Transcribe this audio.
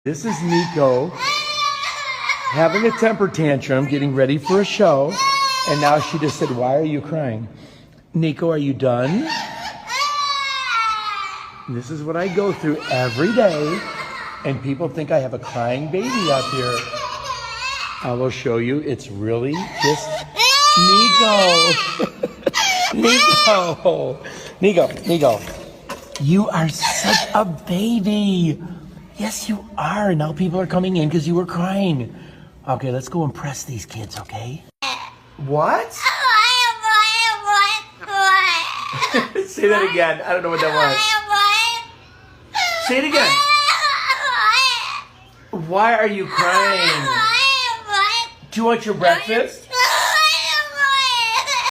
This is Nico having a temper tantrum, getting ready for a show. And now she just said, "Why are you crying?" Nico, are you done? This is what I go through every day. And people think I have a crying baby up here. I will show you. It's really just Nico. Nico. You are such a baby. Yes, you are. Now people are coming in because you were crying. Okay, let's go impress these kids, okay? What? Say that again. I don't know what that was. Say it again. Why are you crying? Do you want your breakfast?